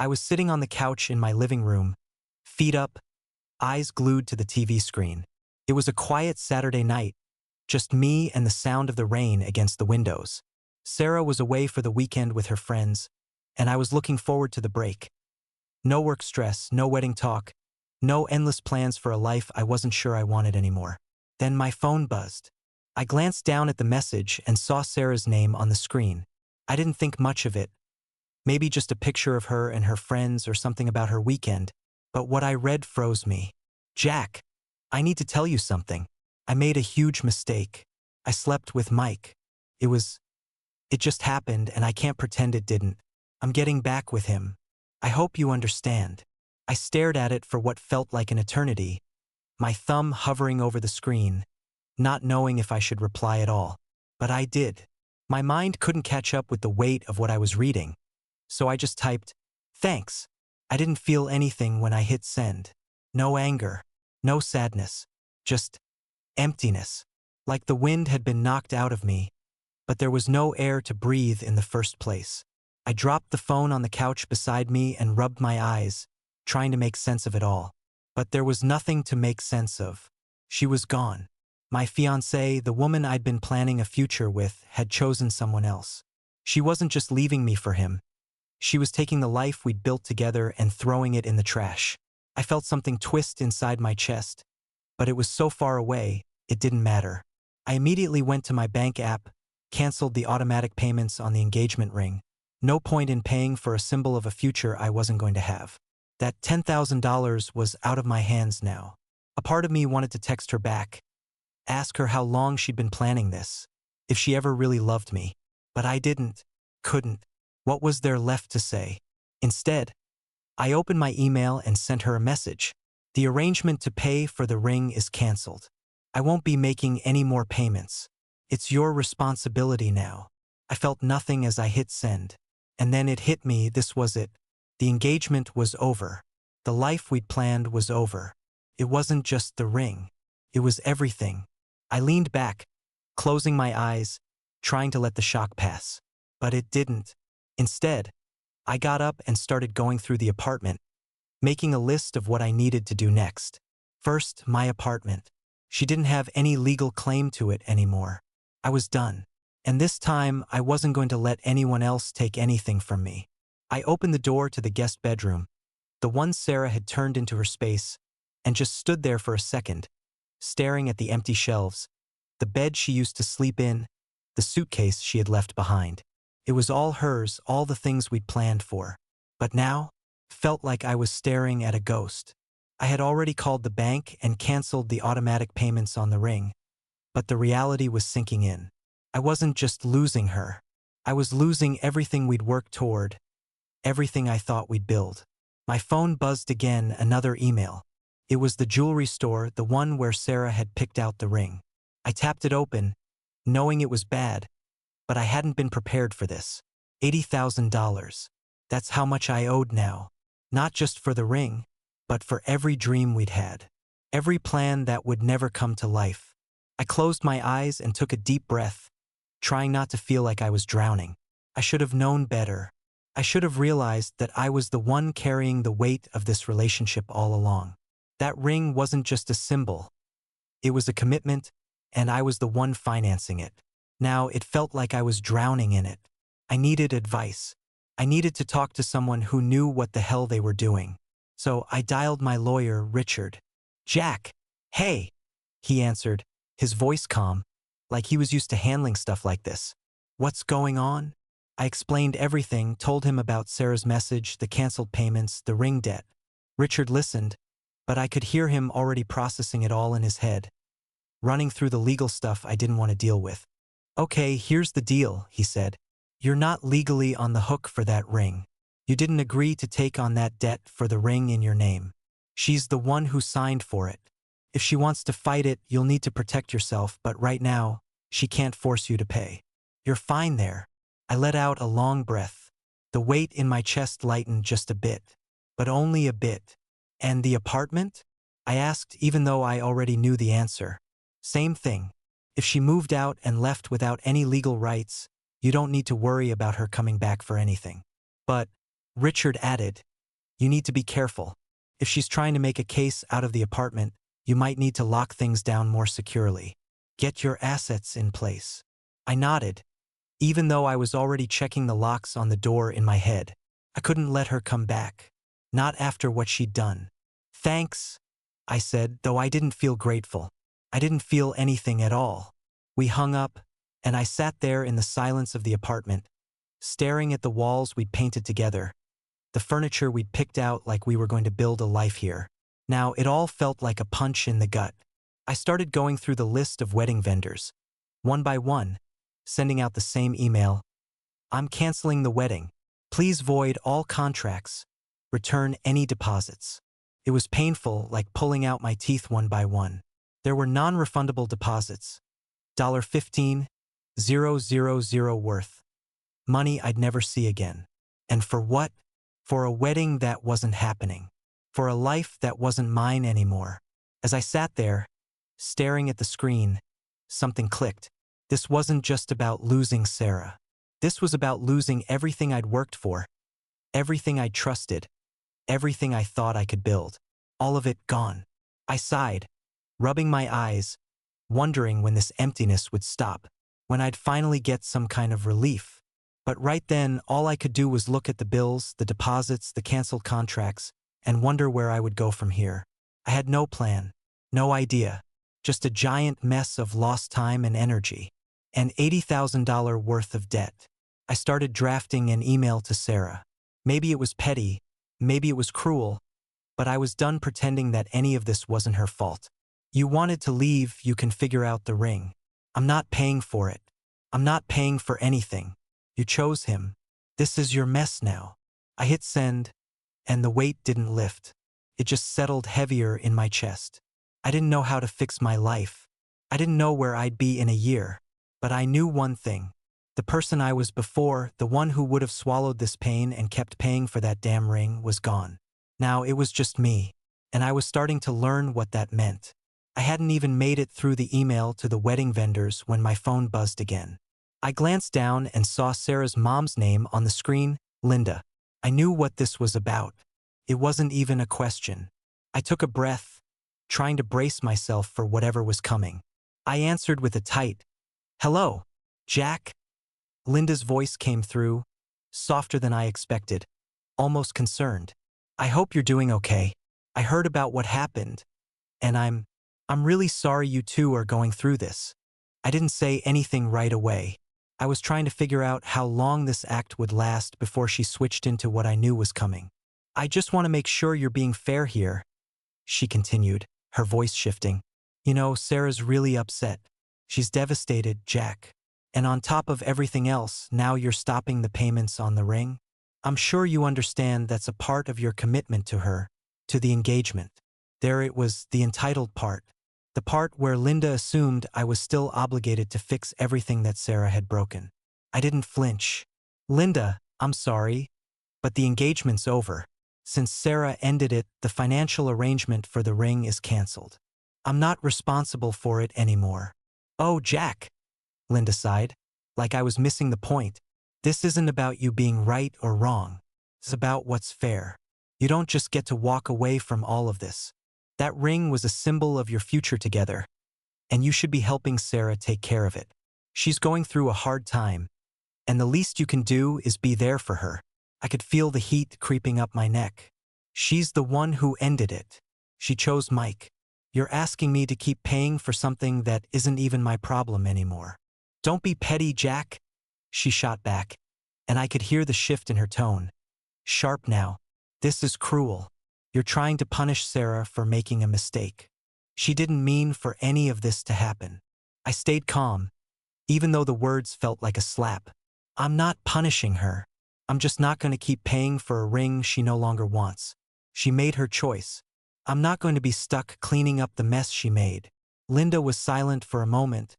I was sitting on the couch in my living room, feet up, eyes glued to the TV screen. It was a quiet Saturday night, just me and the sound of the rain against the windows. Sarah was away for the weekend with her friends, and I was looking forward to the break. No work stress, no wedding talk, no endless plans for a life I wasn't sure I wanted anymore. Then my phone buzzed. I glanced down at the message and saw Sarah's name on the screen. I didn't think much of it. Maybe just a picture of her and her friends or something about her weekend. But what I read froze me. Jack, I need to tell you something. I made a huge mistake. I slept with Mike. It just happened and I can't pretend it didn't. I'm getting back with him. I hope you understand. I stared at it for what felt like an eternity, my thumb hovering over the screen, not knowing if I should reply at all. But I did. My mind couldn't catch up with the weight of what I was reading. So I just typed, "Thanks." I didn't feel anything when I hit send. No anger, no sadness, just emptiness. Like the wind had been knocked out of me, but there was no air to breathe in the first place. I dropped the phone on the couch beside me and rubbed my eyes, trying to make sense of it all. But there was nothing to make sense of. She was gone. My fiancée, the woman I'd been planning a future with, had chosen someone else. She wasn't just leaving me for him. She was taking the life we'd built together and throwing it in the trash. I felt something twist inside my chest, but it was so far away, it didn't matter. I immediately went to my bank app, canceled the automatic payments on the engagement ring. No point in paying for a symbol of a future I wasn't going to have. That $10,000 was out of my hands now. A part of me wanted to text her back, ask her how long she'd been planning this, if she ever really loved me. But I couldn't. What was there left to say? Instead, I opened my email and sent her a message. The arrangement to pay for the ring is canceled. I won't be making any more payments. It's your responsibility now. I felt nothing as I hit send. And then it hit me, this was it. The engagement was over. The life we'd planned was over. It wasn't just the ring. It was everything. I leaned back, closing my eyes, trying to let the shock pass. But it didn't. Instead, I got up and started going through the apartment, making a list of what I needed to do next. First, my apartment. She didn't have any legal claim to it anymore. I was done. And this time, I wasn't going to let anyone else take anything from me. I opened the door to the guest bedroom, the one Sarah had turned into her space, and just stood there for a second, staring at the empty shelves, the bed she used to sleep in, the suitcase she had left behind. It was all hers, all the things we'd planned for. But now, felt like I was staring at a ghost. I had already called the bank and canceled the automatic payments on the ring, but the reality was sinking in. I wasn't just losing her. I was losing everything we'd worked toward, everything I thought we'd build. My phone buzzed again, another email. It was the jewelry store, the one where Sarah had picked out the ring. I tapped it open, knowing it was bad, but I hadn't been prepared for this. $80,000. That's how much I owed now. Not just for the ring, but for every dream we'd had. Every plan that would never come to life. I closed my eyes and took a deep breath, trying not to feel like I was drowning. I should have known better. I should have realized that I was the one carrying the weight of this relationship all along. That ring wasn't just a symbol. It was a commitment, and I was the one financing it. Now it felt like I was drowning in it. I needed advice. I needed to talk to someone who knew what the hell they were doing. So I dialed my lawyer, Richard. "Jack, hey," he answered, his voice calm, like he was used to handling stuff like this. "What's going on?" I explained everything, told him about Sarah's message, the canceled payments, the ring debt. Richard listened, but I could hear him already processing it all in his head, running through the legal stuff I didn't want to deal with. "Okay, here's the deal," he said. "You're not legally on the hook for that ring. You didn't agree to take on that debt for the ring in your name. She's the one who signed for it. If she wants to fight it, you'll need to protect yourself, but right now, she can't force you to pay. You're fine there." I let out a long breath. The weight in my chest lightened just a bit, but only a bit. "And the apartment?" I asked, even though I already knew the answer. "Same thing. If she moved out and left without any legal rights, you don't need to worry about her coming back for anything." But, Richard added, You need to be careful. If she's trying to make a case out of the apartment, you might need to lock things down more securely. Get your assets in place." I nodded, even though I was already checking the locks on the door in my head. I couldn't let her come back. Not after what she'd done. "Thanks," I said, though I didn't feel grateful. I didn't feel anything at all. We hung up, and I sat there in the silence of the apartment, staring at the walls we'd painted together, the furniture we'd picked out like we were going to build a life here. Now it all felt like a punch in the gut. I started going through the list of wedding vendors, one by one, sending out the same email. "I'm canceling the wedding. Please void all contracts. Return any deposits." It was painful, like pulling out my teeth one by one. There were non-refundable deposits. $15,000 worth. Money I'd never see again. And for what? For a wedding that wasn't happening. For a life that wasn't mine anymore. As I sat there, staring at the screen, something clicked. This wasn't just about losing Sarah. This was about losing everything I'd worked for, everything I trusted, everything I thought I could build. All of it gone. I sighed, rubbing my eyes, wondering when this emptiness would stop, when I'd finally get some kind of relief. But right then, all I could do was look at the bills, the deposits, the canceled contracts, and wonder where I would go from here. I had no plan, no idea, just a giant mess of lost time and energy, and $80,000 worth of debt. I started drafting an email to Sarah. Maybe it was petty, maybe it was cruel, but I was done pretending that any of this wasn't her fault. "You wanted to leave, you can figure out the ring. I'm not paying for it. I'm not paying for anything. You chose him. This is your mess now." I hit send, and the weight didn't lift. It just settled heavier in my chest. I didn't know how to fix my life. I didn't know where I'd be in a year. But I knew one thing. The person I was before, the one who would have swallowed this pain and kept paying for that damn ring, was gone. Now it was just me, and I was starting to learn what that meant. I hadn't even made it through the email to the wedding vendors when my phone buzzed again. I glanced down and saw Sarah's mom's name on the screen, Linda. I knew what this was about. It wasn't even a question. I took a breath, trying to brace myself for whatever was coming. I answered with a tight, "Hello, Jack?" Linda's voice came through, softer than I expected, almost concerned. "I hope you're doing okay. I heard about what happened, and I'm really sorry you two are going through this." I didn't say anything right away. I was trying to figure out how long this act would last before she switched into what I knew was coming. "I just want to make sure you're being fair here," she continued, her voice shifting. "You know, Sarah's really upset. She's devastated, Jack. And on top of everything else, now you're stopping the payments on the ring. I'm sure you understand that's a part of your commitment to her, to the engagement." There it was, the entitled part. The part where Linda assumed I was still obligated to fix everything that Sarah had broken. I didn't flinch. "Linda, I'm sorry, but the engagement's over. Since Sarah ended it, the financial arrangement for the ring is canceled. I'm not responsible for it anymore." "Oh, Jack," Linda sighed, like I was missing the point. "This isn't about you being right or wrong. It's about what's fair. You don't just get to walk away from all of this. That ring was a symbol of your future together, and you should be helping Sarah take care of it. She's going through a hard time, and the least you can do is be there for her." I could feel the heat creeping up my neck. She's the one who ended it. She chose Mike. You're asking me to keep paying for something that isn't even my problem anymore. "Don't be petty, Jack," she shot back, and I could hear the shift in her tone. Sharp now. "This is cruel. You're trying to punish Sarah for making a mistake. She didn't mean for any of this to happen." I stayed calm, even though the words felt like a slap. "I'm not punishing her. I'm just not going to keep paying for a ring she no longer wants. She made her choice. I'm not going to be stuck cleaning up the mess she made." Linda was silent for a moment,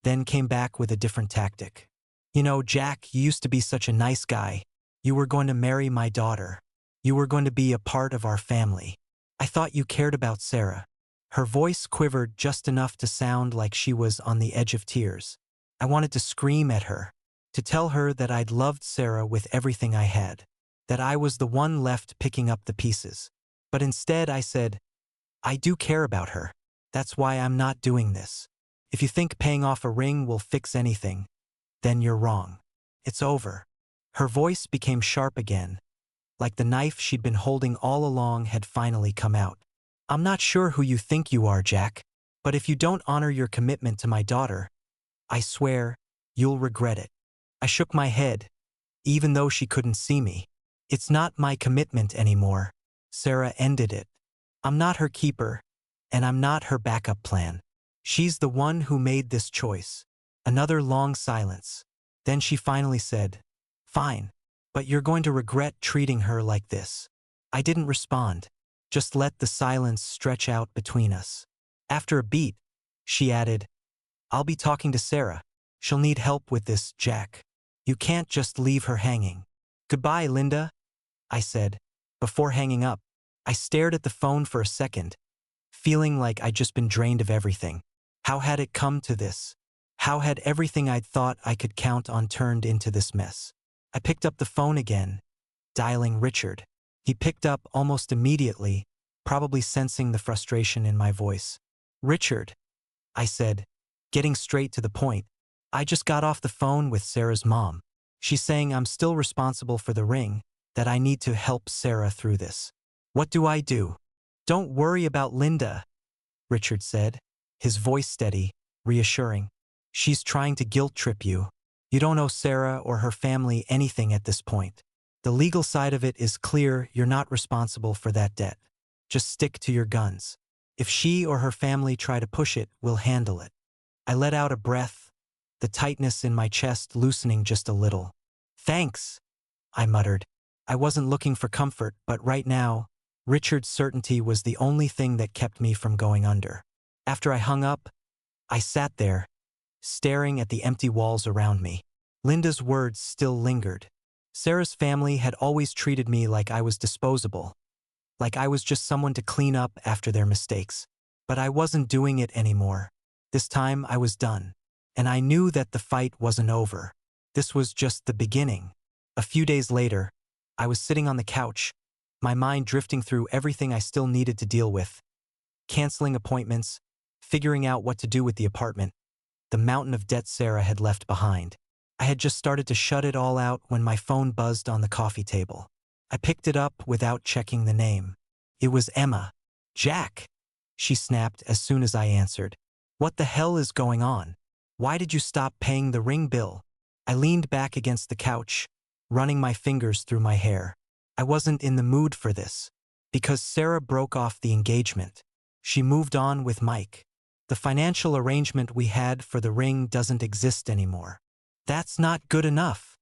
then came back with a different tactic. "You know, Jack, you used to be such a nice guy. You were going to marry my daughter. You were going to be a part of our family. I thought you cared about Sarah." Her voice quivered just enough to sound like she was on the edge of tears. I wanted to scream at her, to tell her that I'd loved Sarah with everything I had. that I was the one left picking up the pieces. But instead I said, I do care about her. That's why I'm not doing this. If you think paying off a ring will fix anything, then you're wrong. It's over. Her voice became sharp again, like the knife she'd been holding all along had finally come out. I'm not sure who you think you are, Jack, but if you don't honor your commitment to my daughter, I swear, you'll regret it. I shook my head, even though she couldn't see me. It's not my commitment anymore. Sarah ended it. I'm not her keeper, and I'm not her backup plan. She's the one who made this choice. Another long silence. Then she finally said, Fine, but you're going to regret treating her like this. I didn't respond, just let the silence stretch out between us. After a beat, she added, I'll be talking to Sarah. She'll need help with this, Jack. You can't just leave her hanging. Goodbye, Linda, I said. Before hanging up, I stared at the phone for a second, feeling like I'd just been drained of everything. How had it come to this? How had everything I'd thought I could count on turned into this mess? I picked up the phone again, dialing Richard. He picked up almost immediately, probably sensing the frustration in my voice. Richard, I said, getting straight to the point. I just got off the phone with Sarah's mom. She's saying I'm still responsible for the ring, that I need to help Sarah through this. What do I do? Don't worry about Linda, Richard said, his voice steady, reassuring. She's trying to guilt-trip you. You don't owe Sarah or her family anything at this point. The legal side of it is clear. You're not responsible for that debt. Just stick to your guns. If she or her family try to push it, we'll handle it. I let out a breath, the tightness in my chest loosening just a little. Thanks, I muttered. I wasn't looking for comfort, but right now, Richard's certainty was the only thing that kept me from going under. After I hung up, I sat there, staring at the empty walls around me. Linda's words still lingered. Sarah's family had always treated me like I was disposable, like I was just someone to clean up after their mistakes. But I wasn't doing it anymore. This time I was done. And I knew that the fight wasn't over. This was just the beginning. A few days later, I was sitting on the couch, my mind drifting through everything I still needed to deal with. Canceling appointments, figuring out what to do with the apartment, the mountain of debt Sarah had left behind. I had just started to shut it all out when my phone buzzed on the coffee table. I picked it up without checking the name. It was Emma. Jack, she snapped as soon as I answered. What the hell is going on? Why did you stop paying the ring bill? I leaned back against the couch, running my fingers through my hair. I wasn't in the mood for this, because Sarah broke off the engagement. She moved on with Mike. The financial arrangement we had for the ring doesn't exist anymore. That's not good enough,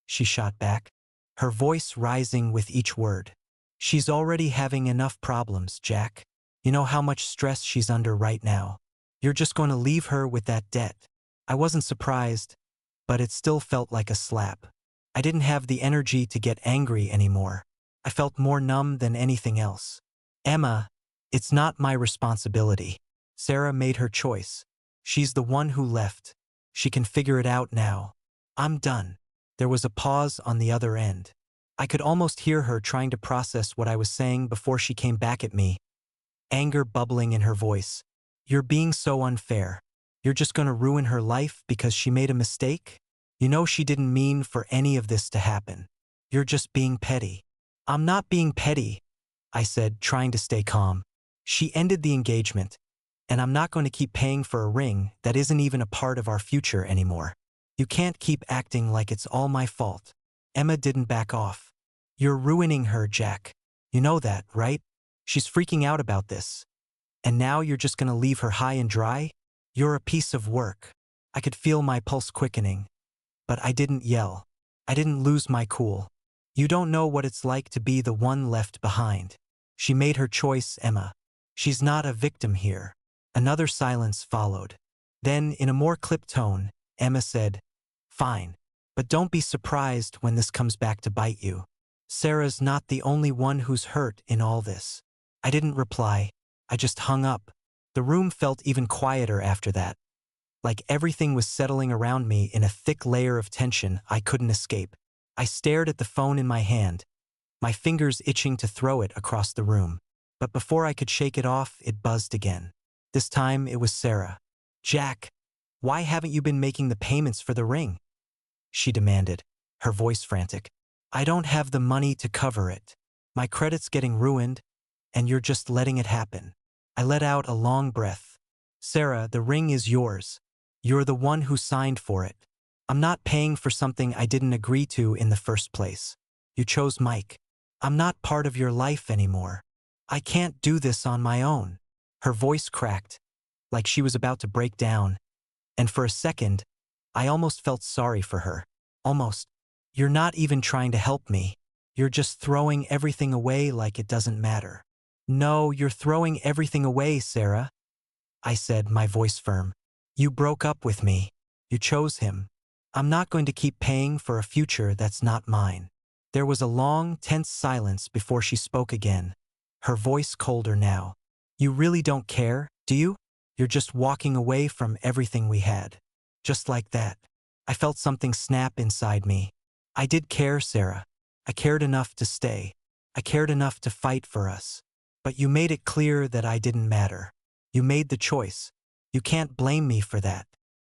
she shot back, her voice rising with each word. She's already having enough problems, Jack. You know how much stress she's under right now. You're just going to leave her with that debt. I wasn't surprised, but it still felt like a slap. I didn't have the energy to get angry anymore. I felt more numb than anything else. Emma, it's not my responsibility. Sarah made her choice. She's the one who left. She can figure it out now. I'm done. There was a pause on the other end. I could almost hear her trying to process what I was saying before she came back at me, anger bubbling in her voice. You're being so unfair. You're just going to ruin her life because she made a mistake? You know she didn't mean for any of this to happen. You're just being petty. I'm not being petty, I said, trying to stay calm. She ended the engagement, and I'm not going to keep paying for a ring that isn't even a part of our future anymore. You can't keep acting like it's all my fault. Emma didn't back off. You're ruining her, Jack. You know that, right? She's freaking out about this. And now you're just going to leave her high and dry? You're a piece of work. I could feel my pulse quickening. But I didn't yell. I didn't lose my cool. You don't know what it's like to be the one left behind. She made her choice, Emma. She's not a victim here. Another silence followed. Then, in a more clipped tone, Emma said, Fine, but don't be surprised when this comes back to bite you. Sarah's not the only one who's hurt in all this. I didn't reply. I just hung up. The room felt even quieter after that, like everything was settling around me in a thick layer of tension I couldn't escape. I stared at the phone in my hand, my fingers itching to throw it across the room. But before I could shake it off, it buzzed again. This time it was Sarah. "Jack, why haven't you been making the payments for the ring?" she demanded, her voice frantic. "I don't have the money to cover it. My credit's getting ruined, and you're just letting it happen." I let out a long breath. "Sarah, the ring is yours. You're the one who signed for it. I'm not paying for something I didn't agree to in the first place. You chose Mike. I'm not part of your life anymore. I can't do this on my own." Her voice cracked, like she was about to break down, and for a second, I almost felt sorry for her. Almost. "You're not even trying to help me. You're just throwing everything away like it doesn't matter." "No, you're throwing everything away, Sarah," I said, my voice firm. "You broke up with me. You chose him. I'm not going to keep paying for a future that's not mine." There was a long, tense silence before she spoke again, her voice colder now. "You really don't care, do you? You're just walking away from everything we had. Just like that." I felt something snap inside me. I did care, Sarah. I cared enough to stay. I cared enough to fight for us. But you made it clear that I didn't matter. You made the choice. You can't blame me for that.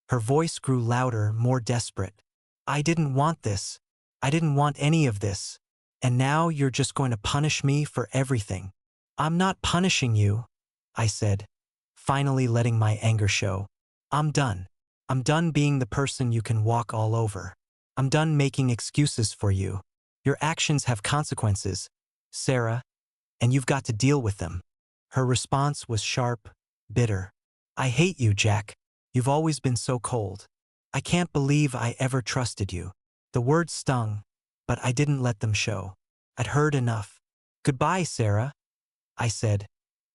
Her voice grew louder, more desperate. "I didn't want this. I didn't want any of this. And now you're just going to punish me for everything." "I'm not punishing you," I said, finally letting my anger show. "I'm done. I'm done being the person you can walk all over. I'm done making excuses for you. Your actions have consequences, Sarah, and you've got to deal with them." Her response was sharp, bitter. "I hate you, Jack. You've always been so cold. I can't believe I ever trusted you." The words stung, but I didn't let them show. I'd heard enough. "Goodbye, Sarah," I said,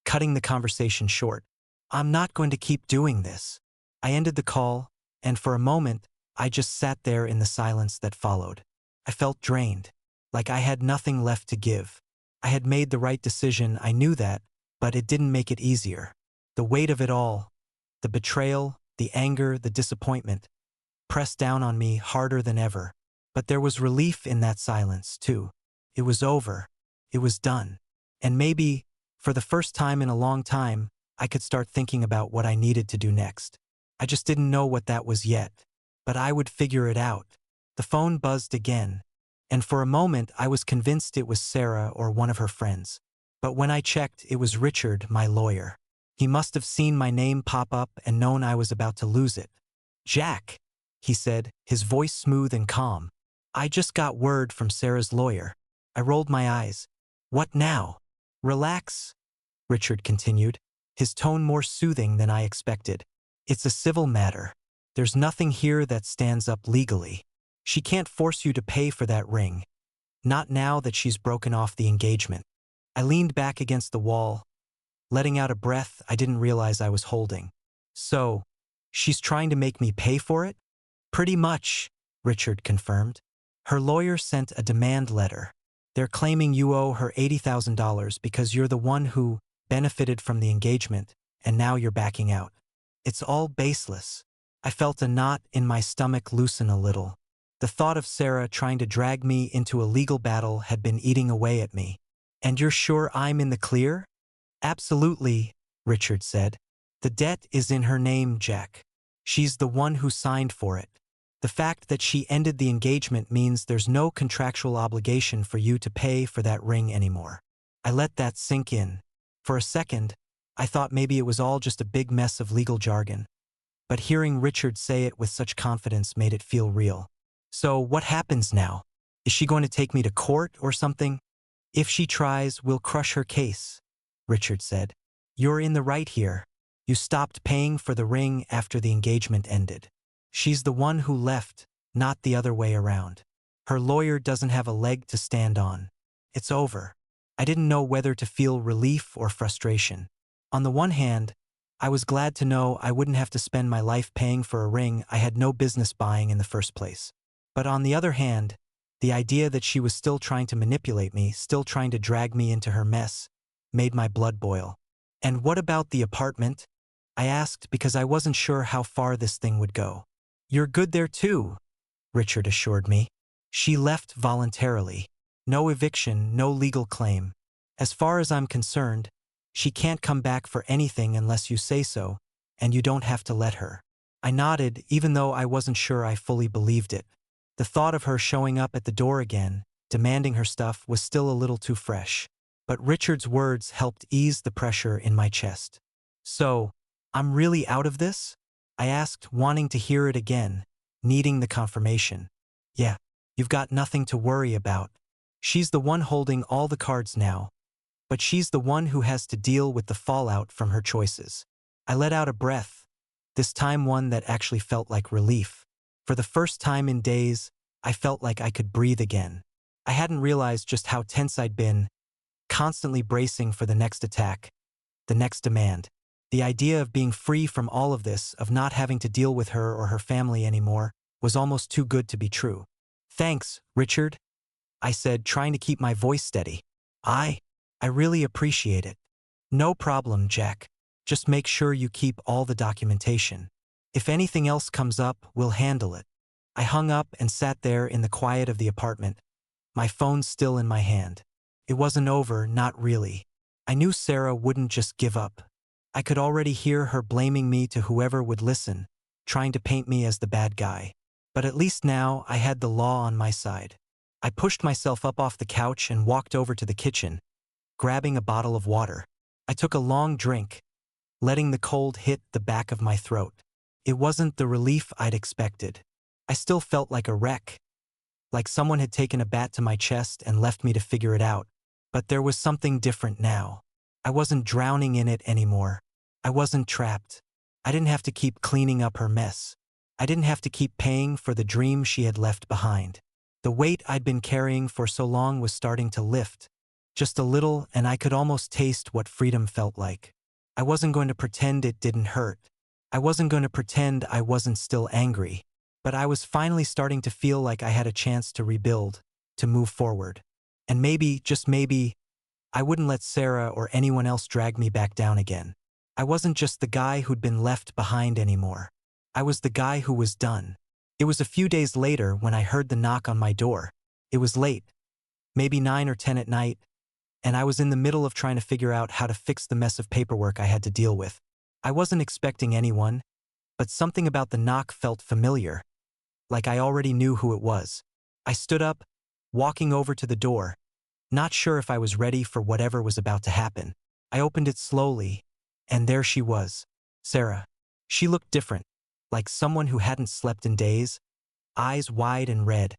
cutting the conversation short. "I'm not going to keep doing this." I ended the call, and for a moment, I just sat there in the silence that followed. I felt drained, like I had nothing left to give. I had made the right decision, I knew that, but it didn't make it easier. The weight of it all, the betrayal, the anger, the disappointment, pressed down on me harder than ever. But there was relief in that silence, too. It was over. It was done. And maybe, for the first time in a long time, I could start thinking about what I needed to do next. I just didn't know what that was yet. But I would figure it out. The phone buzzed again, and for a moment I was convinced it was Sarah or one of her friends. But when I checked, it was Richard, my lawyer. He must have seen my name pop up and known I was about to lose it. "Jack," he said, his voice smooth and calm. "I just got word from Sarah's lawyer." I rolled my eyes. "What now?" "Relax," Richard continued, his tone more soothing than I expected. "It's a civil matter. There's nothing here that stands up legally. She can't force you to pay for that ring. Not now that she's broken off the engagement." I leaned back against the wall, letting out a breath I didn't realize I was holding. "So, she's trying to make me pay for it?" "Pretty much," Richard confirmed. "Her lawyer sent a demand letter. They're claiming you owe her $80,000 because you're the one who benefited from the engagement, and now you're backing out. It's all baseless." I felt a knot in my stomach loosen a little. The thought of Sarah trying to drag me into a legal battle had been eating away at me. "And you're sure I'm in the clear?" "Absolutely," Richard said. "The debt is in her name, Jack. She's the one who signed for it. The fact that she ended the engagement means there's no contractual obligation for you to pay for that ring anymore." I let that sink in. For a second, I thought maybe it was all just a big mess of legal jargon. But hearing Richard say it with such confidence made it feel real. "So what happens now? Is she going to take me to court or something?" "If she tries, we'll crush her case," Richard said. "You're in the right here. You stopped paying for the ring after the engagement ended. She's the one who left, not the other way around. Her lawyer doesn't have a leg to stand on. It's over." I didn't know whether to feel relief or frustration. On the one hand, I was glad to know I wouldn't have to spend my life paying for a ring I had no business buying in the first place. But on the other hand, the idea that she was still trying to manipulate me, still trying to drag me into her mess, made my blood boil. "And what about the apartment?" I asked because I wasn't sure how far this thing would go. "You're good there too," Richard assured me. "She left voluntarily. No eviction, no legal claim. As far as I'm concerned, she can't come back for anything unless you say so, and you don't have to let her. I nodded, even though I wasn't sure I fully believed it. The thought of her showing up at the door again, demanding her stuff, was still a little too fresh. But Richard's words helped ease the pressure in my chest. So, I'm really out of this? I asked, wanting to hear it again, needing the confirmation. Yeah, you've got nothing to worry about. She's the one holding all the cards now, but she's the one who has to deal with the fallout from her choices. I let out a breath, this time one that actually felt like relief. For the first time in days, I felt like I could breathe again. I hadn't realized just how tense I'd been, constantly bracing for the next attack, the next demand. The idea of being free from all of this, of not having to deal with her or her family anymore, was almost too good to be true. Thanks, Richard, I said, trying to keep my voice steady. I really appreciate it. No problem, Jack. Just make sure you keep all the documentation. If anything else comes up, we'll handle it. I hung up and sat there in the quiet of the apartment, my phone still in my hand. It wasn't over, not really. I knew Sarah wouldn't just give up. I could already hear her blaming me to whoever would listen, trying to paint me as the bad guy. But at least now I had the law on my side. I pushed myself up off the couch and walked over to the kitchen, grabbing a bottle of water. I took a long drink, letting the cold hit the back of my throat. It wasn't the relief I'd expected. I still felt like a wreck, like someone had taken a bat to my chest and left me to figure it out. But there was something different now. I wasn't drowning in it anymore. I wasn't trapped. I didn't have to keep cleaning up her mess. I didn't have to keep paying for the dream she had left behind. The weight I'd been carrying for so long was starting to lift, just a little, and I could almost taste what freedom felt like. I wasn't going to pretend it didn't hurt. I wasn't going to pretend I wasn't still angry. But I was finally starting to feel like I had a chance to rebuild, to move forward. And maybe, just maybe, I wouldn't let Sarah or anyone else drag me back down again. I wasn't just the guy who'd been left behind anymore. I was the guy who was done. It was a few days later when I heard the knock on my door. It was late, maybe 9 or 10 at night, and I was in the middle of trying to figure out how to fix the mess of paperwork I had to deal with. I wasn't expecting anyone, but something about the knock felt familiar, like I already knew who it was. I stood up, walking over to the door, not sure if I was ready for whatever was about to happen. I opened it slowly, and there she was, Sarah. She looked different, like someone who hadn't slept in days, eyes wide and red,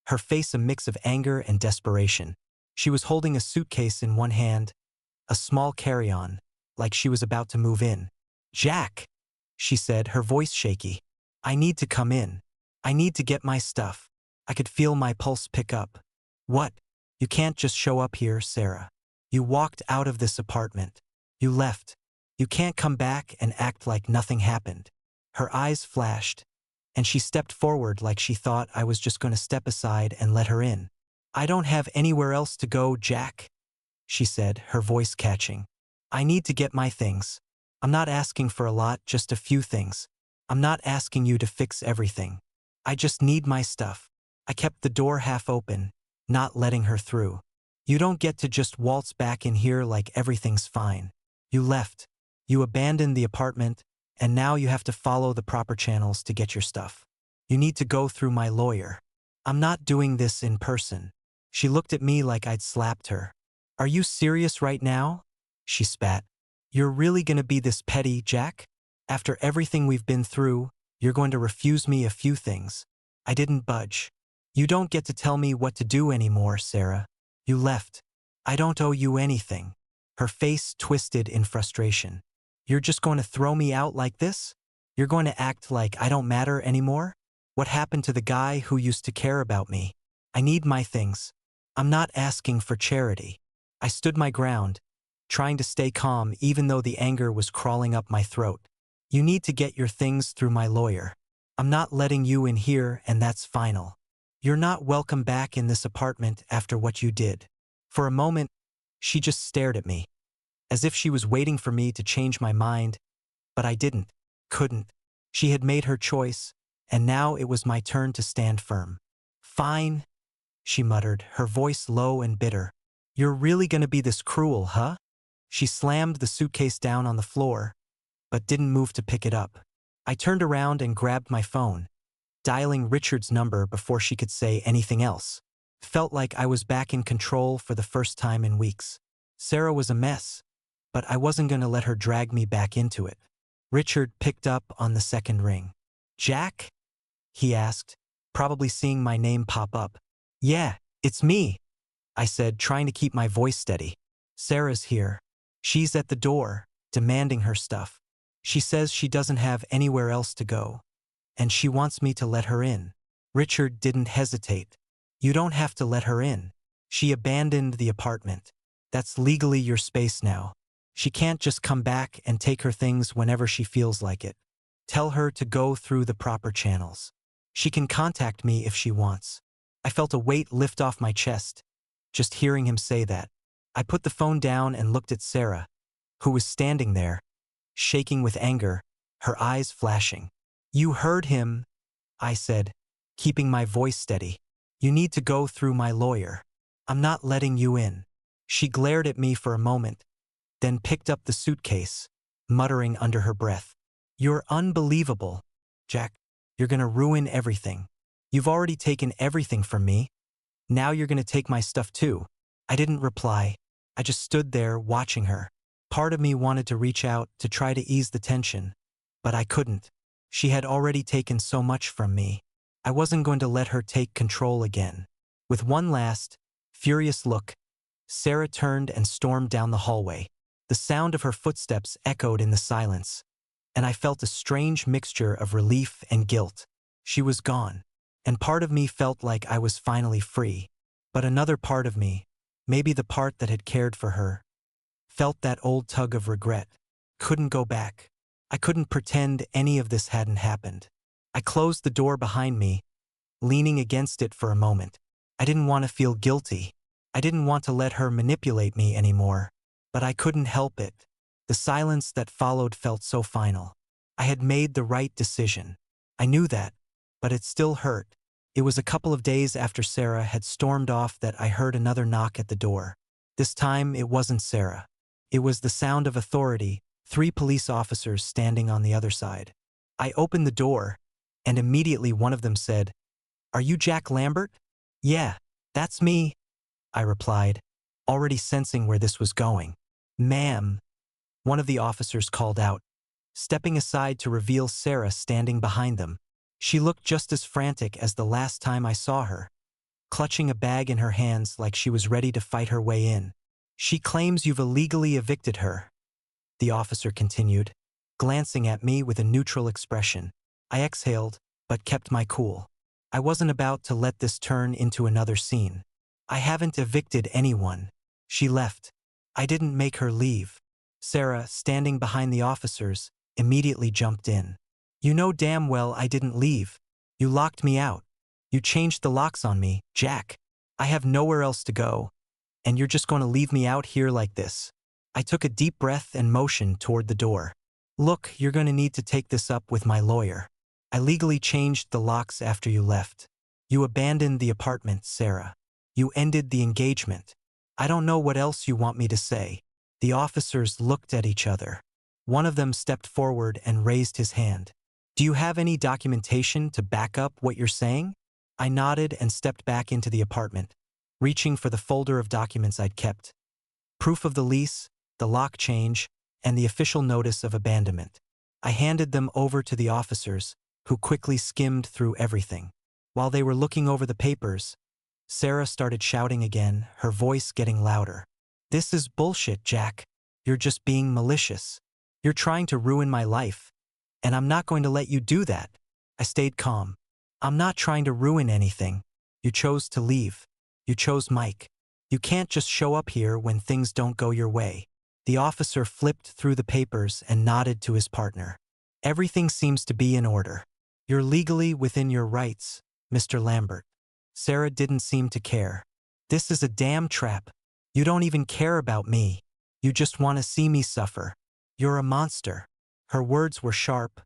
her face a mix of anger and desperation. She was holding a suitcase in one hand, a small carry-on, like she was about to move in. Jack, she said, her voice shaky. I need to come in. I need to get my stuff. I could feel my pulse pick up. What? You can't just show up here, Sarah. You walked out of this apartment. You left. You can't come back and act like nothing happened. Her eyes flashed, and she stepped forward like she thought I was just going to step aside and let her in. I don't have anywhere else to go, Jack, she said, her voice catching. I need to get my things. I'm not asking for a lot, just a few things. I'm not asking you to fix everything. I just need my stuff. I kept the door half open, not letting her through. You don't get to just waltz back in here like everything's fine. You left. You abandoned the apartment, and now you have to follow the proper channels to get your stuff. You need to go through my lawyer. I'm not doing this in person. She looked at me like I'd slapped her. Are you serious right now? She spat. You're really gonna be this petty, Jack? After everything we've been through, you're going to refuse me a few things. I didn't budge. You don't get to tell me what to do anymore, Sarah. You left. I don't owe you anything. Her face twisted in frustration. You're just going to throw me out like this? You're going to act like I don't matter anymore? What happened to the guy who used to care about me? I need my things. I'm not asking for charity. I stood my ground, trying to stay calm even though the anger was crawling up my throat. You need to get your things through my lawyer. I'm not letting you in here, and that's final. You're not welcome back in this apartment after what you did. For a moment, she just stared at me, as if she was waiting for me to change my mind, but I didn't, couldn't. She had made her choice, and now it was my turn to stand firm. Fine, she muttered, her voice low and bitter. You're really gonna be this cruel, huh? She slammed the suitcase down on the floor, but didn't move to pick it up. I turned around and grabbed my phone, dialing Richard's number before she could say anything else. Felt like I was back in control for the first time in weeks. Sarah was a mess, but I wasn't gonna let her drag me back into it. Richard picked up on the second ring. Jack? He asked, probably seeing my name pop up. Yeah, it's me, I said, trying to keep my voice steady. Sarah's here. She's at the door, demanding her stuff. She says she doesn't have anywhere else to go, and she wants me to let her in. Richard didn't hesitate. You don't have to let her in. She abandoned the apartment. That's legally your space now. She can't just come back and take her things whenever she feels like it. Tell her to go through the proper channels. She can contact me if she wants. I felt a weight lift off my chest, just hearing him say that. I put the phone down and looked at Sarah, who was standing there, shaking with anger, her eyes flashing. You heard him, I said, keeping my voice steady. You need to go through my lawyer. I'm not letting you in. She glared at me for a moment, then picked up the suitcase, muttering under her breath. You're unbelievable, Jack. You're gonna ruin everything. You've already taken everything from me. Now you're gonna take my stuff too. I didn't reply. I just stood there watching her. Part of me wanted to reach out to try to ease the tension, but I couldn't. She had already taken so much from me. I wasn't going to let her take control again. With one last, furious look, Sarah turned and stormed down the hallway. The sound of her footsteps echoed in the silence, and I felt a strange mixture of relief and guilt. She was gone, and part of me felt like I was finally free. But another part of me, maybe the part that had cared for her, felt that old tug of regret. Couldn't go back. I couldn't pretend any of this hadn't happened. I closed the door behind me, leaning against it for a moment. I didn't want to feel guilty. I didn't want to let her manipulate me anymore. But I couldn't help it. The silence that followed felt so final. I had made the right decision. I knew that, but it still hurt. It was a couple of days after Sarah had stormed off that I heard another knock at the door. This time it wasn't Sarah. It was the sound of authority, 3 police officers standing on the other side. I opened the door, and immediately one of them said, Are you Jack Lambert? Yeah, that's me, I replied, already sensing where this was going. Ma'am, one of the officers called out, stepping aside to reveal Sarah standing behind them. She looked just as frantic as the last time I saw her, clutching a bag in her hands like she was ready to fight her way in. She claims you've illegally evicted her, the officer continued, glancing at me with a neutral expression. I exhaled, but kept my cool. I wasn't about to let this turn into another scene. I haven't evicted anyone. She left. I didn't make her leave. Sarah, standing behind the officers, immediately jumped in. You know damn well I didn't leave. You locked me out. You changed the locks on me, Jack. I have nowhere else to go, and you're just going to leave me out here like this. I took a deep breath and motioned toward the door. Look, you're going to need to take this up with my lawyer. I legally changed the locks after you left. You abandoned the apartment, Sarah. You ended the engagement. I don't know what else you want me to say. The officers looked at each other. One of them stepped forward and raised his hand. Do you have any documentation to back up what you're saying? I nodded and stepped back into the apartment, reaching for the folder of documents I'd kept. Proof of the lease, the lock change, and the official notice of abandonment. I handed them over to the officers, who quickly skimmed through everything. While they were looking over the papers, Sarah started shouting again, her voice getting louder. This is bullshit, Jack. You're just being malicious. You're trying to ruin my life, and I'm not going to let you do that. I stayed calm. I'm not trying to ruin anything. You chose to leave. You chose Mike. You can't just show up here when things don't go your way. The officer flipped through the papers and nodded to his partner. Everything seems to be in order. You're legally within your rights, Mr. Lambert. Sarah didn't seem to care. This is a damn trap. You don't even care about me. You just want to see me suffer. You're a monster. Her words were sharp,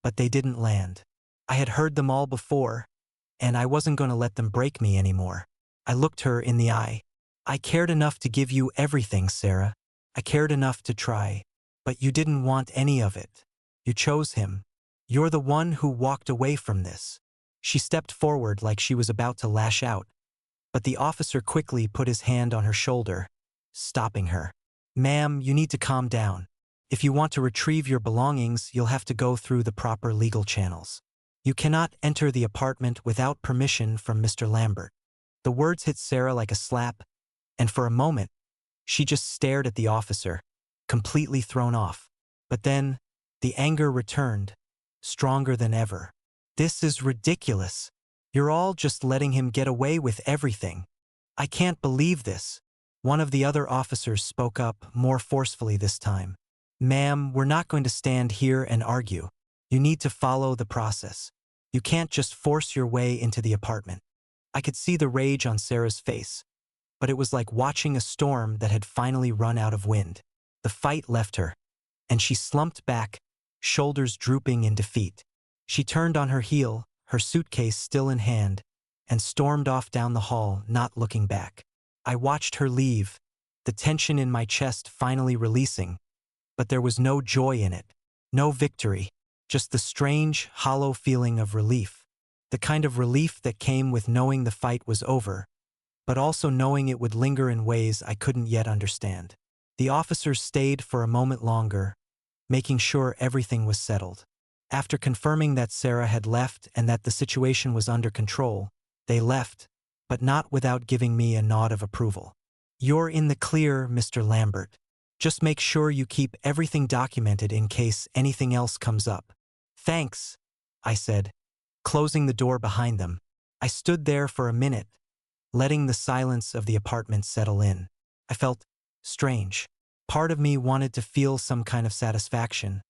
but they didn't land. I had heard them all before, and I wasn't going to let them break me anymore. I looked her in the eye. I cared enough to give you everything, Sarah. I cared enough to try. But you didn't want any of it. You chose him. You're the one who walked away from this. She stepped forward like she was about to lash out, but the officer quickly put his hand on her shoulder, stopping her. Ma'am, you need to calm down. If you want to retrieve your belongings, you'll have to go through the proper legal channels. You cannot enter the apartment without permission from Mr. Lambert. The words hit Sarah like a slap, and for a moment, she just stared at the officer, completely thrown off. But then, the anger returned, stronger than ever. This is ridiculous. You're all just letting him get away with everything. I can't believe this. One of the other officers spoke up, more forcefully this time. Ma'am, we're not going to stand here and argue. You need to follow the process. You can't just force your way into the apartment. I could see the rage on Sarah's face, but it was like watching a storm that had finally run out of wind. The fight left her, and she slumped back, shoulders drooping in defeat. She turned on her heel, her suitcase still in hand, and stormed off down the hall, not looking back. I watched her leave, the tension in my chest finally releasing, but there was no joy in it, no victory, just the strange, hollow feeling of relief. The kind of relief that came with knowing the fight was over, but also knowing it would linger in ways I couldn't yet understand. The officers stayed for a moment longer, making sure everything was settled. After confirming that Sarah had left and that the situation was under control, they left, but not without giving me a nod of approval. You're in the clear, Mr. Lambert. Just make sure you keep everything documented in case anything else comes up. Thanks, I said, closing the door behind them. I stood there for a minute, letting the silence of the apartment settle in. I felt strange. Part of me wanted to feel some kind of satisfaction,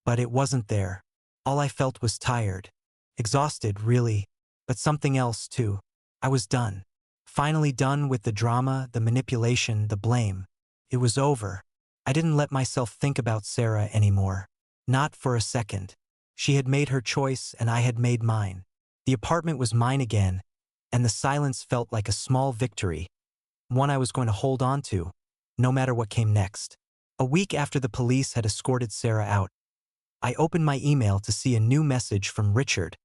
but it wasn't there. All I felt was tired, exhausted, really, but something else too. I was done. Finally done with the drama, the manipulation, the blame. It was over. I didn't let myself think about Sarah anymore. Not for a second. She had made her choice and I had made mine. The apartment was mine again, and the silence felt like a small victory, one I was going to hold on to, no matter what came next. A week after the police had escorted Sarah out, I opened my email to see a new message from Richard,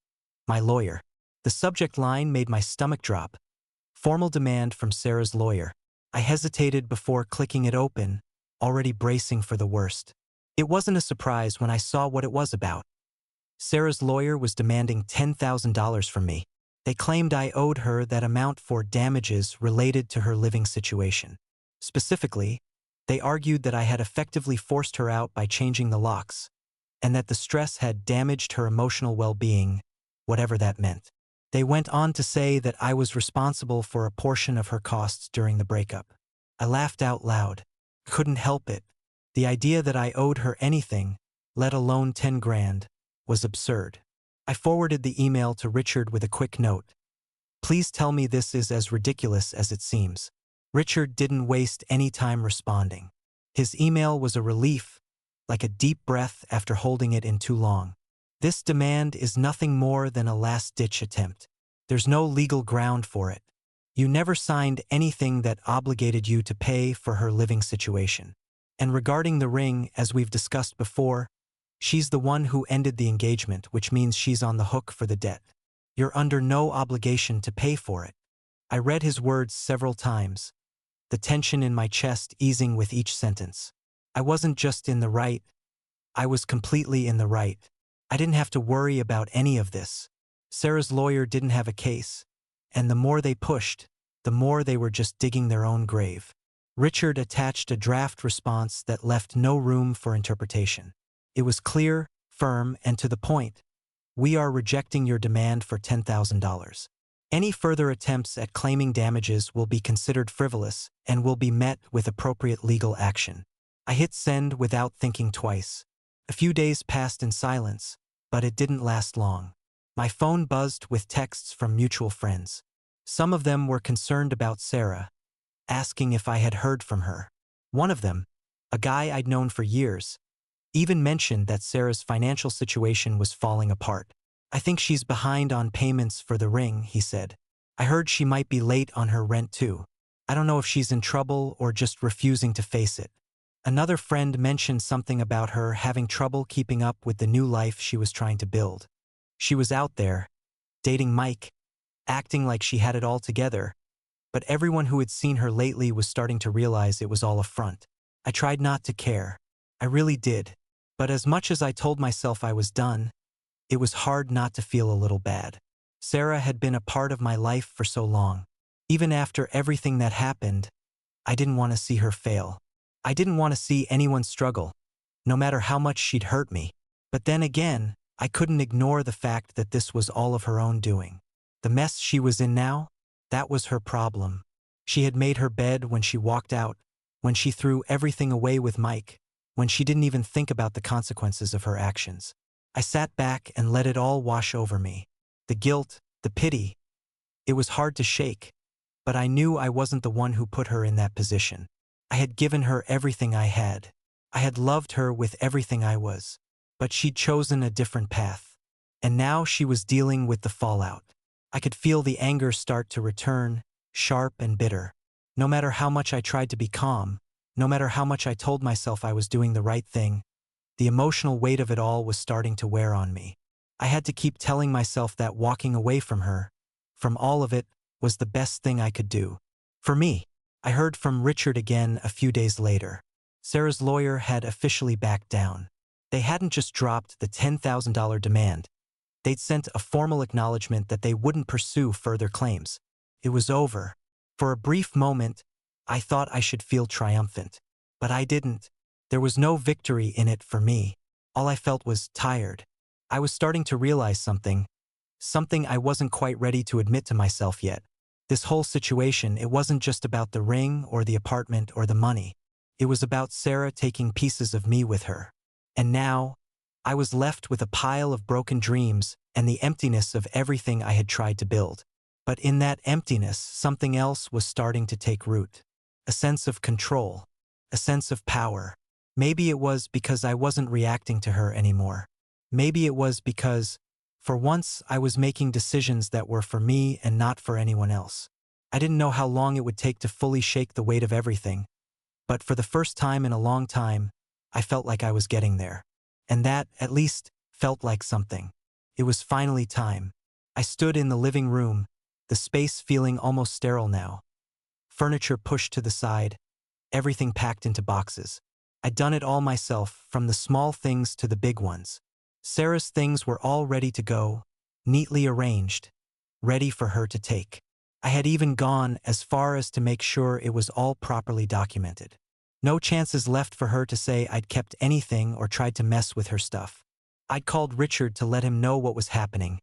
my lawyer. The subject line made my stomach drop. Formal demand from Sarah's lawyer. I hesitated before clicking it open, already bracing for the worst. It wasn't a surprise when I saw what it was about. Sarah's lawyer was demanding $10,000 from me. They claimed I owed her that amount for damages related to her living situation. Specifically, they argued that I had effectively forced her out by changing the locks, and that the stress had damaged her emotional well-being, whatever that meant. They went on to say that I was responsible for a portion of her costs during the breakup. I laughed out loud. Couldn't help it. The idea that I owed her anything, let alone 10 grand, was absurd. I forwarded the email to Richard with a quick note. Please tell me this is as ridiculous as it seems. Richard didn't waste any time responding. His email was a relief, like a deep breath after holding it in too long. This demand is nothing more than a last-ditch attempt. There's no legal ground for it. You never signed anything that obligated you to pay for her living situation. And regarding the ring, as we've discussed before, she's the one who ended the engagement, which means she's on the hook for the debt. You're under no obligation to pay for it. I read his words several times, the tension in my chest easing with each sentence. I wasn't just in the right, I was completely in the right. I didn't have to worry about any of this. Sarah's lawyer didn't have a case, and the more they pushed, the more they were just digging their own grave. Richard attached a draft response that left no room for interpretation. It was clear, firm, and to the point. We are rejecting your demand for $10,000. Any further attempts at claiming damages will be considered frivolous and will be met with appropriate legal action. I hit send without thinking twice. A few days passed in silence, but it didn't last long. My phone buzzed with texts from mutual friends. Some of them were concerned about Sarah, asking if I had heard from her. One of them, a guy I'd known for years, even mentioned that Sarah's financial situation was falling apart. I think she's behind on payments for the ring, he said. I heard she might be late on her rent too. I don't know if she's in trouble or just refusing to face it. Another friend mentioned something about her having trouble keeping up with the new life she was trying to build. She was out there, dating Mike, acting like she had it all together, but everyone who had seen her lately was starting to realize it was all a front. I tried not to care. I really did. But as much as I told myself I was done, it was hard not to feel a little bad. Sarah had been a part of my life for so long. Even after everything that happened, I didn't want to see her fail. I didn't want to see anyone struggle, no matter how much she'd hurt me. But then again, I couldn't ignore the fact that this was all of her own doing. The mess she was in now, that was her problem. She had made her bed when she walked out, when she threw everything away with Mike, when she didn't even think about the consequences of her actions. I sat back and let it all wash over me. The guilt, the pity. It was hard to shake, but I knew I wasn't the one who put her in that position. I had given her everything I had. I had loved her with everything I was. But she'd chosen a different path. And now she was dealing with the fallout. I could feel the anger start to return, sharp and bitter. No matter how much I tried to be calm, no matter how much I told myself I was doing the right thing, the emotional weight of it all was starting to wear on me. I had to keep telling myself that walking away from her, from all of it, was the best thing I could do. For me. I heard from Richard again a few days later. Sarah's lawyer had officially backed down. They hadn't just dropped the $10,000 demand. They'd sent a formal acknowledgement that they wouldn't pursue further claims. It was over. For a brief moment, I thought I should feel triumphant. But I didn't. There was no victory in it for me. All I felt was tired. I was starting to realize something I wasn't quite ready to admit to myself yet. This whole situation, it wasn't just about the ring or the apartment or the money. It was about Sarah taking pieces of me with her. And now, I was left with a pile of broken dreams and the emptiness of everything I had tried to build. But in that emptiness, something else was starting to take root. A sense of control. A sense of power. Maybe it was because I wasn't reacting to her anymore. Maybe it was because, for once, I was making decisions that were for me and not for anyone else. I didn't know how long it would take to fully shake the weight of everything, but for the first time in a long time, I felt like I was getting there. And that, at least, felt like something. It was finally time. I stood in the living room, the space feeling almost sterile now. Furniture pushed to the side, everything packed into boxes. I'd done it all myself, from the small things to the big ones. Sarah's things were all ready to go, neatly arranged, ready for her to take. I had even gone as far as to make sure it was all properly documented. No chances left for her to say I'd kept anything or tried to mess with her stuff. I'd called Richard to let him know what was happening,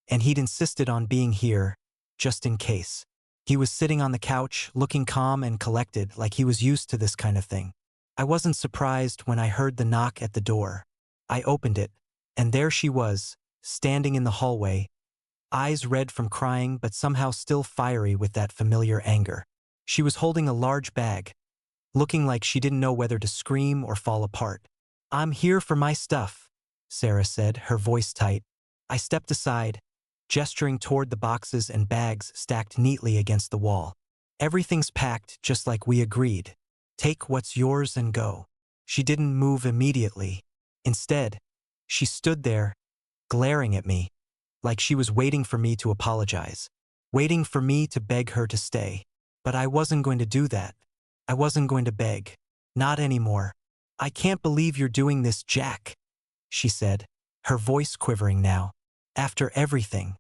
and he'd insisted on being here, just in case. He was sitting on the couch, looking calm and collected, like he was used to this kind of thing. I wasn't surprised when I heard the knock at the door. I opened it, and there she was, standing in the hallway, eyes red from crying but somehow still fiery with that familiar anger. She was holding a large bag, looking like she didn't know whether to scream or fall apart. "I'm here for my stuff," Sarah said, her voice tight. I stepped aside, gesturing toward the boxes and bags stacked neatly against the wall. "Everything's packed just like we agreed. Take what's yours and go." She didn't move immediately. Instead, she stood there, glaring at me, like she was waiting for me to apologize, waiting for me to beg her to stay. But I wasn't going to do that. I wasn't going to beg. Not anymore. "I can't believe you're doing this, Jack," she said, her voice quivering now. After everything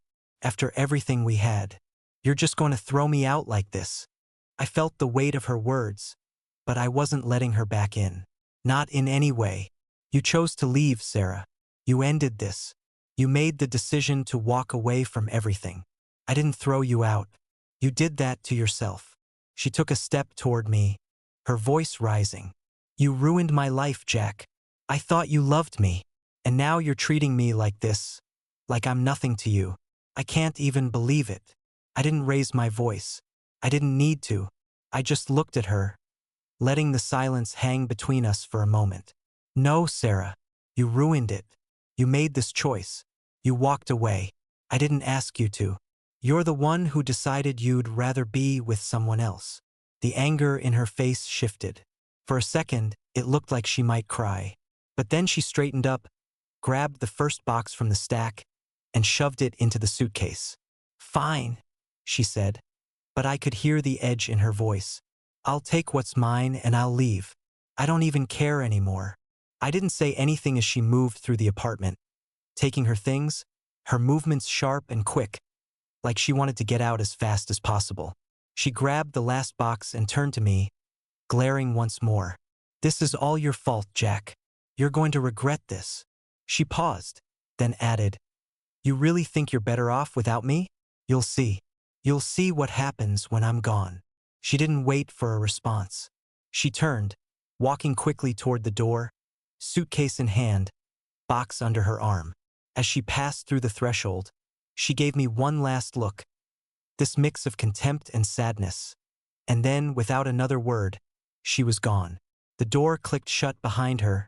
we had, you're just going to throw me out like this." I felt the weight of her words, but I wasn't letting her back in. Not in any way. "You chose to leave, Sarah. You ended this. You made the decision to walk away from everything. I didn't throw you out. You did that to yourself." She took a step toward me, her voice rising. "You ruined my life, Jack. I thought you loved me. And now you're treating me like this, like I'm nothing to you. I can't even believe it." I didn't raise my voice. I didn't need to. I just looked at her, letting the silence hang between us for a moment. "No, Sarah. You ruined it. You made this choice. You walked away. I didn't ask you to. You're the one who decided you'd rather be with someone else. The anger in her face shifted. For a second, it looked like she might cry. But then she straightened up, grabbed the first box from the stack, and shoved it into the suitcase. Fine, she said, but I could hear the edge in her voice. I'll take what's mine and I'll leave. I don't even care anymore. I didn't say anything as she moved through the apartment, taking her things, her movements sharp and quick, like she wanted to get out as fast as possible. She grabbed the last box and turned to me, glaring once more. This is all your fault, Jack. You're going to regret this. She paused, then added, You really think you're better off without me? You'll see. You'll see what happens when I'm gone. She didn't wait for a response. She turned, walking quickly toward the door, suitcase in hand, box under her arm. As she passed through the threshold, she gave me one last look, this mix of contempt and sadness. And then, without another word, she was gone. The door clicked shut behind her,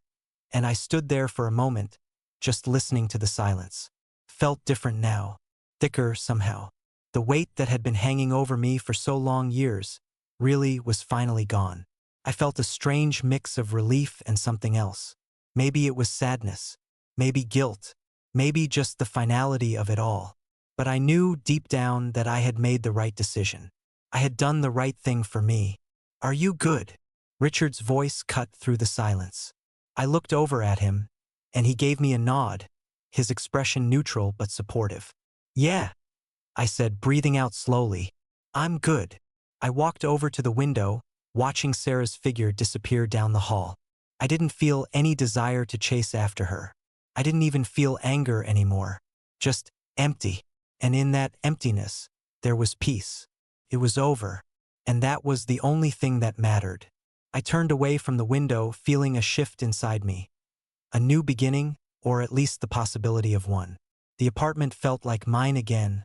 and I stood there for a moment, just listening to the silence. Felt different now, thicker somehow. The weight that had been hanging over me for so long years really was finally gone. I felt a strange mix of relief and something else. Maybe it was sadness, maybe guilt, maybe just the finality of it all. But I knew deep down that I had made the right decision. I had done the right thing for me. Are you good? Richard's voice cut through the silence. I looked over at him, and he gave me a nod, his expression neutral but supportive. Yeah, I said, breathing out slowly. I'm good. I walked over to the window, watching Sarah's figure disappear down the hall. I didn't feel any desire to chase after her. I didn't even feel anger anymore. Just empty. And in that emptiness, there was peace. It was over, and that was the only thing that mattered. I turned away from the window, feeling a shift inside me. A new beginning, or at least the possibility of one. The apartment felt like mine again,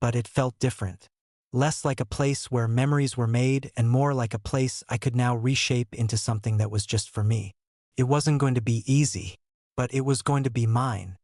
but it felt different. Less like a place where memories were made and more like a place I could now reshape into something that was just for me. It wasn't going to be easy, but it was going to be mine.